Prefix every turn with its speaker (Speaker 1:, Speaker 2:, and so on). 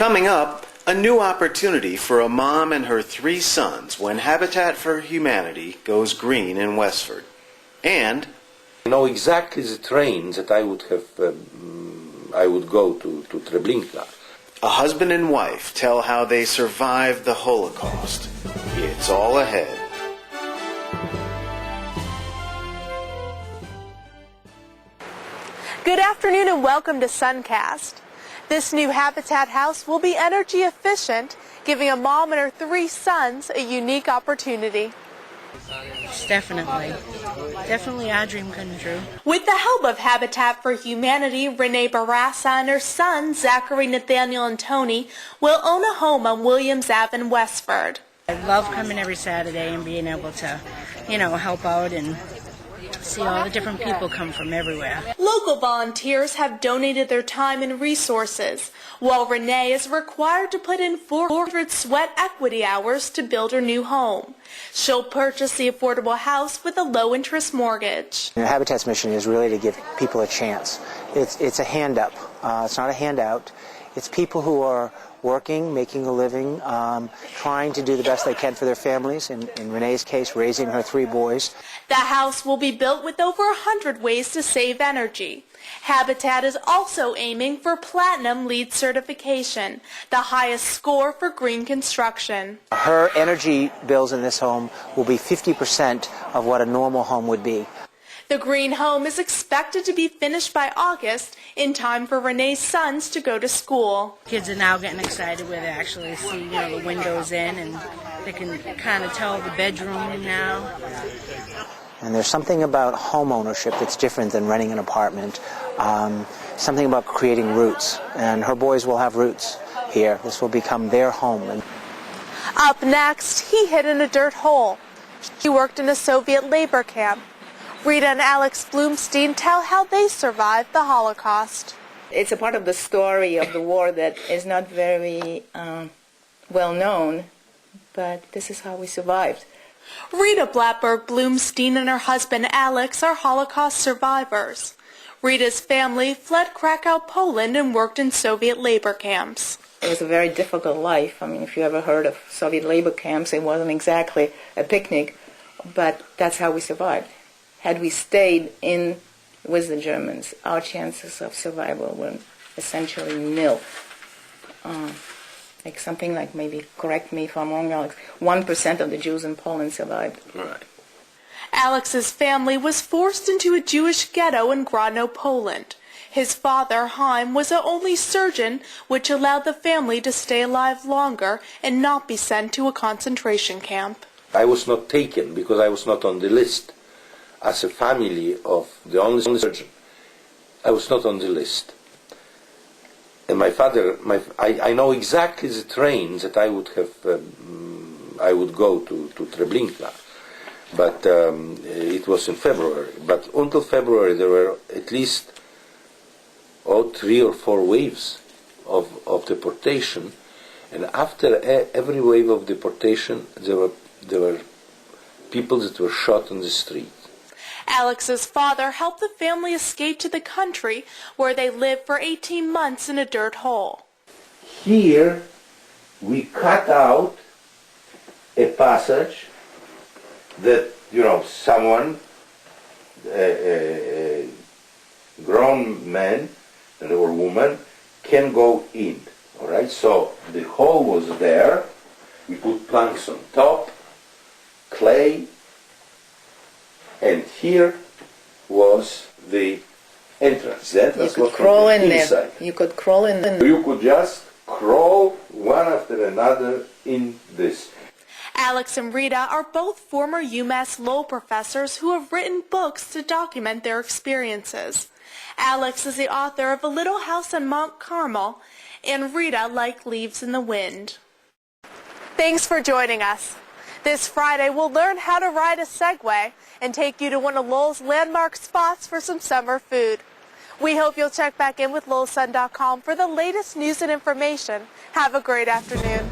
Speaker 1: Coming up, a new opportunity for a mom and her 3 sons when Habitat for Humanity goes green in Westford. And
Speaker 2: I know exactly the train that I would go to Treblinka.
Speaker 1: A husband and wife tell how they survived the Holocaust. It's all ahead.
Speaker 3: Good afternoon and welcome to SunCast. This new Habitat house will be energy efficient, giving a mom and her 3 sons a unique opportunity.
Speaker 4: Definitely our dream come true.
Speaker 3: With the help of Habitat for Humanity, Renee Barassa and her sons, Zachary, Nathaniel, and Tony, will own a home on Williams Ave in Westford.
Speaker 4: I love coming every Saturday and being able to, help out and see all the different people come from everywhere.
Speaker 3: Local volunteers have donated their time and resources, while Renee is required to put in 400 sweat equity hours to build her new home. She'll purchase the affordable house with a low-interest mortgage.
Speaker 5: Habitat's mission is really to give people a chance. It's a hand-up. It's not a handout. It's people who are working, making a living, trying to do the best they can for their families. In Renee's case, raising her 3 boys.
Speaker 3: The house will be built with over 100 ways to save energy. Habitat is also aiming for Platinum LEED certification, the highest score for green construction.
Speaker 5: Her energy bills in this home will be 50% of what a normal home would be.
Speaker 3: The green home is expected to be finished by August, in time for Renee's sons to go to school.
Speaker 4: Kids are now getting excited where they actually see, the windows in, and they can kind of tell the bedroom now.
Speaker 5: And there's something about home ownership that's different than renting an apartment. Something about creating roots. And her boys will have roots here. This will become their home.
Speaker 3: Up next, he hid in a dirt hole. He worked in a Soviet labor camp. Rita and Alex Bloomstein tell how they survived the Holocaust.
Speaker 6: It's a part of the story of the war that is not very well known, but this is how we survived.
Speaker 3: Rita Blattberg Bloomstein and her husband Alex are Holocaust survivors. Rita's family fled Krakow, Poland and worked in Soviet labor camps.
Speaker 6: It was a very difficult life. I mean, if you ever heard of Soviet labor camps, it wasn't exactly a picnic, but that's how we survived. Had we stayed in with the Germans, our chances of survival were essentially nil. Something like, maybe, correct me if I'm wrong, Alex, 1% of the Jews in Poland survived.
Speaker 1: Right.
Speaker 3: Alex's family was forced into a Jewish ghetto in Grodno, Poland. His father, Chaim, was the only surgeon, which allowed the family to stay alive longer and not be sent to a concentration camp.
Speaker 2: I was not taken because I was not on the list. As a family of the only surgeon, I was not on the list. And my father, I know exactly the train that I would go to Treblinka, but it was in February. But until February there were at least 3 or 4 waves of deportation, and after every wave of deportation there were people that were shot on the street.
Speaker 3: Alex's father helped the family escape to the country, where they lived for 18 months in a dirt hole.
Speaker 2: Here we cut out a passage that, someone, a grown man or woman, can go in. All right? So the hole was there. We put planks on top, clay, and here was the entrance. The entrance
Speaker 6: You could crawl in there. You could crawl in there.
Speaker 2: You could just crawl one after another in this.
Speaker 3: Alex and Rita are both former UMass Lowell professors who have written books to document their experiences. Alex is the author of A Little House on Mount Carmel, and Rita like Leaves in the Wind. Thanks for joining us. This Friday, we'll learn how to ride a Segway and take you to one of Lowell's landmark spots for some summer food. We hope you'll check back in with LowellSun.com for the latest news and information. Have a great afternoon.